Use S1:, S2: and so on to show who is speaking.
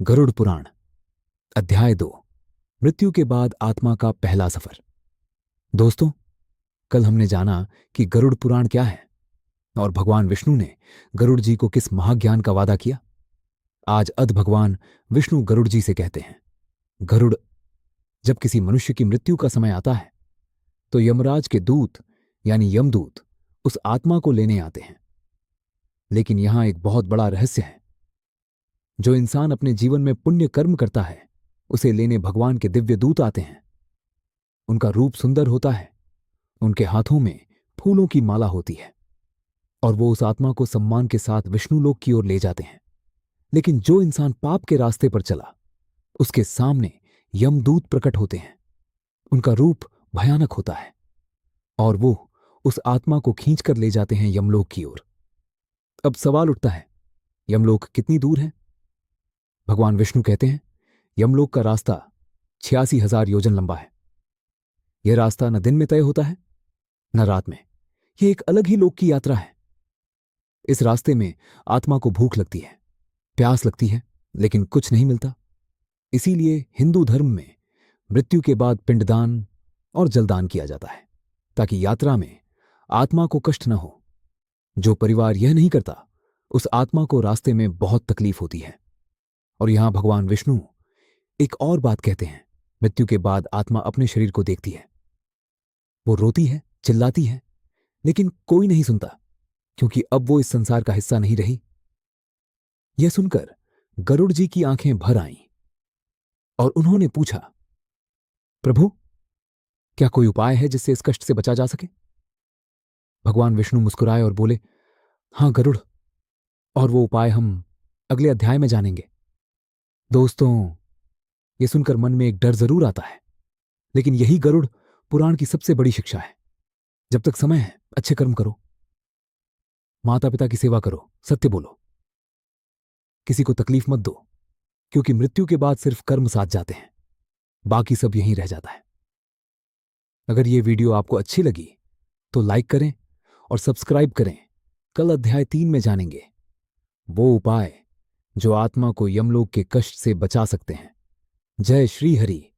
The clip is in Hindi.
S1: गरुड़ पुराण अध्याय 2। मृत्यु के बाद आत्मा का पहला सफर। दोस्तों, कल हमने जाना कि गरुड़ पुराण क्या है और भगवान विष्णु ने गरुड़ जी को किस महाज्ञान का वादा किया। आज अध भगवान विष्णु गरुड़ जी से कहते हैं, गरुड़, जब किसी मनुष्य की मृत्यु का समय आता है तो यमराज के दूत यानी यमदूत उस आत्मा को लेने आते हैं। लेकिन यहां एक बहुत बड़ा रहस्य है। जो इंसान अपने जीवन में पुण्य कर्म करता है उसे लेने भगवान के दिव्य दूत आते हैं। उनका रूप सुंदर होता है, उनके हाथों में फूलों की माला होती है और वो उस आत्मा को सम्मान के साथ विष्णु लोक की ओर ले जाते हैं। लेकिन जो इंसान पाप के रास्ते पर चला उसके सामने यमदूत प्रकट होते हैं। उनका रूप भयानक होता है और वो उस आत्मा को खींचकर ले जाते हैं यमलोक की ओर। अब सवाल उठता है, यमलोक कितनी दूर है? भगवान विष्णु कहते हैं, यमलोक का रास्ता 86,000 योजन लंबा है। यह रास्ता न दिन में तय होता है न रात में। यह एक अलग ही लोक की यात्रा है। इस रास्ते में आत्मा को भूख लगती है, प्यास लगती है, लेकिन कुछ नहीं मिलता। इसीलिए हिंदू धर्म में मृत्यु के बाद पिंडदान और जलदान किया जाता है ताकि यात्रा में आत्मा को कष्ट न हो। जो परिवार यह नहीं करता उस आत्मा को रास्ते में बहुत तकलीफ होती है। और यहां भगवान विष्णु एक और बात कहते हैं, मृत्यु के बाद आत्मा अपने शरीर को देखती है। वो रोती है, चिल्लाती है, लेकिन कोई नहीं सुनता क्योंकि अब वो इस संसार का हिस्सा नहीं रही। यह सुनकर गरुड़ जी की आंखें भर आईं और उन्होंने पूछा, प्रभु, क्या कोई उपाय है जिससे इस कष्ट से बचा जा सके? भगवान विष्णु मुस्कुराए और बोले, हां गरुड़, और वो उपाय हम अगले अध्याय में जानेंगे। दोस्तों, यह सुनकर मन में एक डर जरूर आता है, लेकिन यही गरुड़ पुराण की सबसे बड़ी शिक्षा है। जब तक समय है अच्छे कर्म करो, माता पिता की सेवा करो, सत्य बोलो, किसी को तकलीफ मत दो, क्योंकि मृत्यु के बाद सिर्फ कर्म साथ जाते हैं, बाकी सब यहीं रह जाता है। अगर यह वीडियो आपको अच्छी लगी तो लाइक करें और सब्सक्राइब करें। कल अध्याय 3 में जानेंगे वो उपाय जो आत्मा को यमलोक के कष्ट से बचा सकते हैं। जय श्री हरि।